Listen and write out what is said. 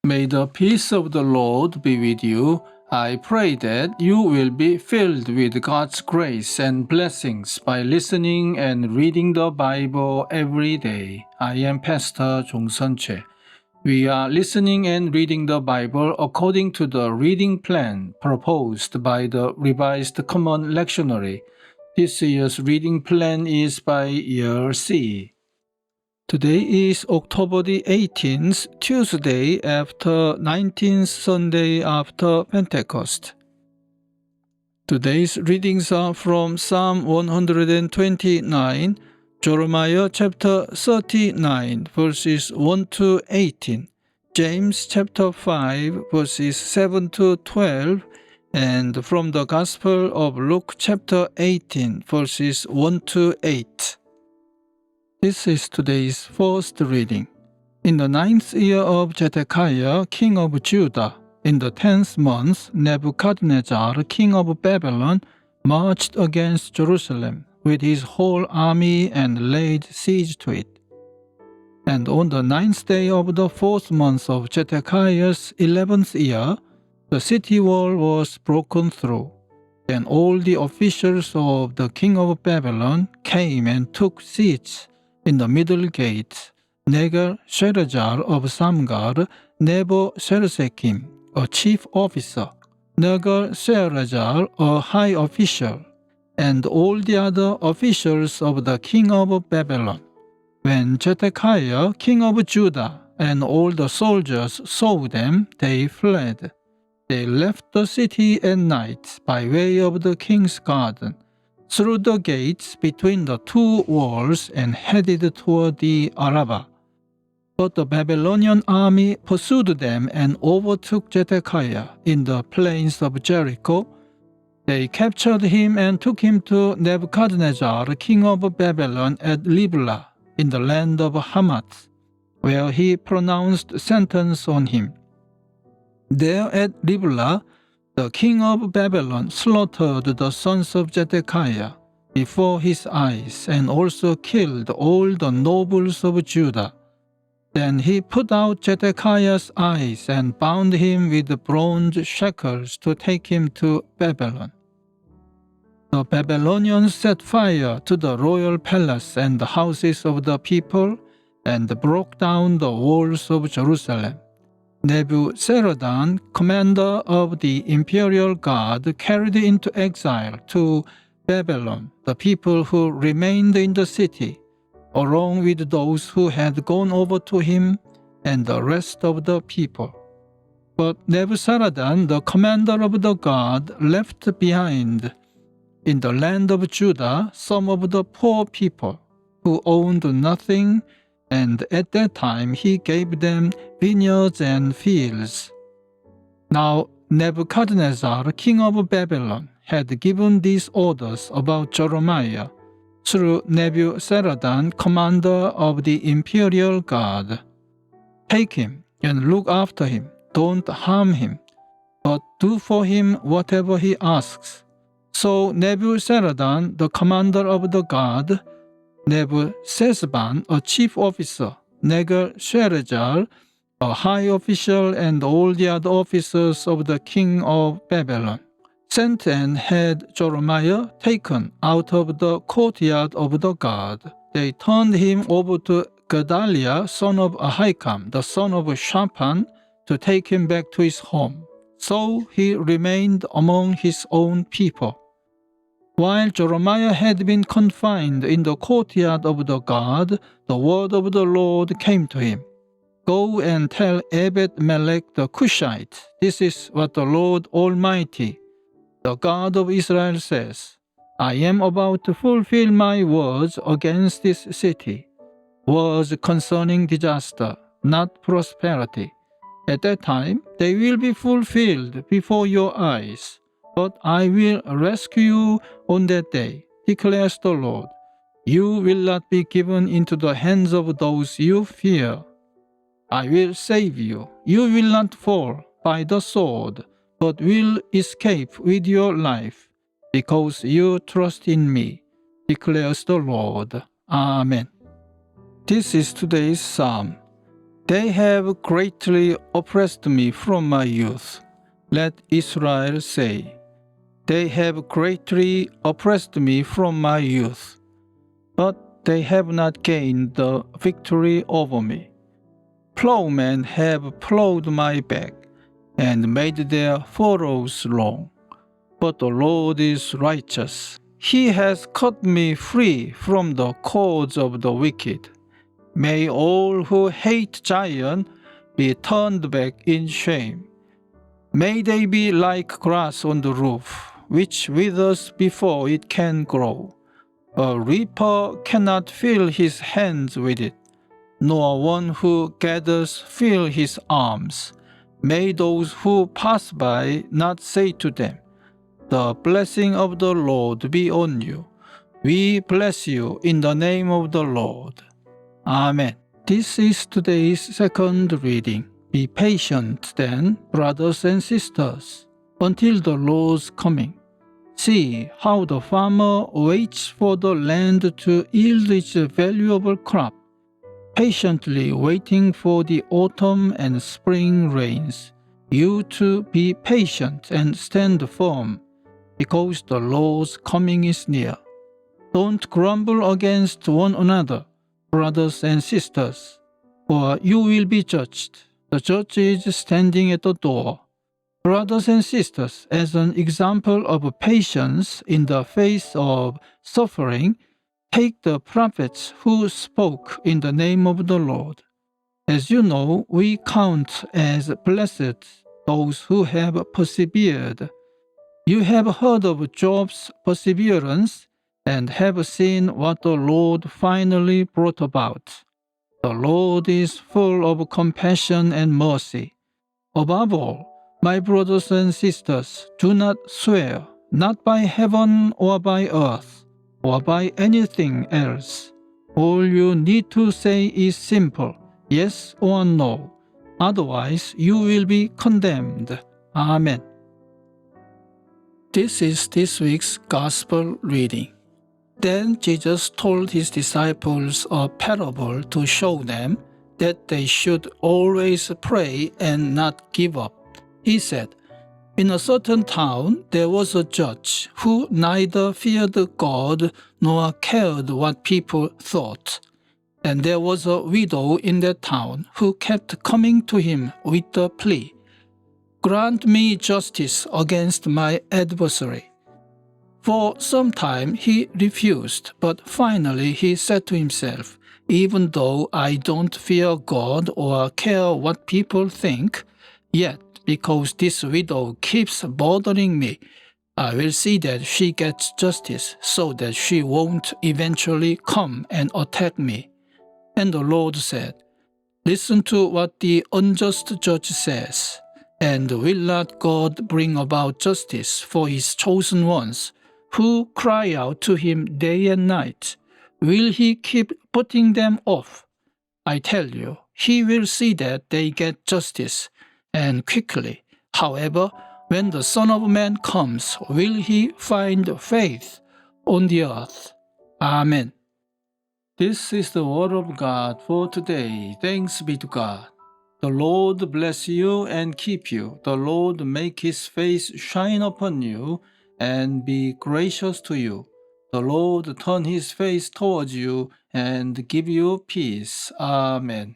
May the peace of the Lord be with you. I pray that you will be filled with God's grace and blessings by listening and reading the Bible every day. I am Pastor 종선채. We are listening and reading the Bible according to the reading plan proposed by the Revised Common Lectionary. This year's reading plan is by Year C. Today is October the 18th, Tuesday after 19th Sunday after Pentecost. Today's readings are from Psalm 129, Jeremiah chapter 39, verses 1 to 18, James chapter 5, verses 7 to 12, and from the Gospel of Luke chapter 18, verses 1 to 8. This is today's first reading. In the 9th year of Zedekiah, king of Judah, in the 10th month, Nebuchadnezzar, king of Babylon, marched against Jerusalem with his whole army and laid siege to it. And on the 9th day of the 4th month of Zedekiah's 11th year, the city wall was broken through. Then all the officials of the king of Babylon came and took seats in the middle gate, Negal-Sharezer of Samgar, Nebo-Sarasekim, a chief officer, Negal-Sharezer, a high official, and all the other officials of the king of Babylon. When Zedekiah, king of Judah, and all the soldiers saw them, they fled. They left the city at night by way of the king's garden, through the gates between the two walls, and headed toward the Arabah. But the Babylonian army pursued them and overtook Zedekiah in the plains of Jericho. They captured him and took him to Nebuchadnezzar, king of Babylon, at Riblah, in the land of Hamath, where he pronounced sentence on him. There at Riblah, the king of Babylon slaughtered the sons of Zedekiah before his eyes, and also killed all the nobles of Judah. Then he put out Zedekiah's eyes and bound him with bronze shackles to take him to Babylon. The Babylonians set fire to the royal palace and the houses of the people, and broke down the walls of Jerusalem. Nebuzaradan, commander of the imperial guard, carried into exile to Babylon the people who remained in the city, along with those who had gone over to him and the rest of the people. But Nebuzaradan, the commander of the guard, left behind in the land of Judah some of the poor people who owned nothing, and at that time he gave them vineyards and fields. Now Nebuchadnezzar, king of Babylon, had given these orders about Jeremiah through Nebuzaradan, commander of the imperial guard. Take him and look after him. Don't harm him, but do for him whatever he asks. So Nebuzaradan, the commander of the guard, Nebuzaradan, a chief officer, Negal-Sharezer, a high official, and all the other officers of the king of Babylon, sent and had Jeremiah taken out of the courtyard of the guard. They turned him over to Gedaliah, son of Ahikam, the son of Shaphan, to take him back to his home. So he remained among his own people. While Jeremiah had been confined in the courtyard of the guard, the word of the Lord came to him. Go and tell Ebed-Melech the Cushite, this is what the Lord Almighty, the God of Israel, says. I am about to fulfill my words against this city, words concerning disaster, not prosperity. At that time, they will be fulfilled before your eyes. But I will rescue you on that day, declares the Lord. You will not be given into the hands of those you fear. I will save you. You will not fall by the sword, but will escape with your life, because you trust in me, declares the Lord. Amen. This is today's psalm. They have greatly oppressed me from my youth. Let Israel say, they have greatly oppressed me from my youth, but they have not gained the victory over me. Plowmen have plowed my back and made their furrows long, but the Lord is righteous. He has cut me free from the cords of the wicked. May all who hate Zion be turned back in shame. May they be like grass on the roof, which withers before it can grow. A reaper cannot fill his hands with it, nor one who gathers fill his arms. May those who pass by not say to them, "The blessing of the Lord be on you. We bless you in the name of the Lord." Amen. This is today's second reading. Be patient then, brothers and sisters, until the Lord's coming. See how the farmer waits for the land to yield its valuable crop, patiently waiting for the autumn and spring rains. You too be patient and stand firm, because the Lord's coming is near. Don't grumble against one another, brothers and sisters, or you will be judged. The judge is standing at the door. Brothers and sisters, as an example of patience in the face of suffering, take the prophets who spoke in the name of the Lord. As you know, we count as blessed those who have persevered. You have heard of Job's perseverance and have seen what the Lord finally brought about. The Lord is full of compassion and mercy. Above all, my brothers and sisters, do not swear, not by heaven or by earth, or by anything else. All you need to say is simple, yes or no. Otherwise, you will be condemned. Amen. This is this week's Gospel reading. Then Jesus told his disciples a parable to show them that they should always pray and not give up. He said, "In a certain town there was a judge who neither feared God nor cared what people thought. And there was a widow in that town who kept coming to him with the plea, 'Grant me justice against my adversary.' For some time he refused, but finally he said to himself, 'Even though I don't fear God or care what people think, yet because this widow keeps bothering me, I will see that she gets justice so that she won't eventually come and attack me.' And the Lord said, 'Listen to what the unjust judge says. And will not God bring about justice for his chosen ones, who cry out to him day and night? Will he keep putting them off? I tell you, he will see that they get justice, and quickly. However, when the Son of Man comes, will he find faith on the earth?' Amen. This is the word of God for today. Thanks be to God. The Lord bless you and keep you. The Lord make his face shine upon you and be gracious to you. The Lord turn his face towards you and give you peace. Amen.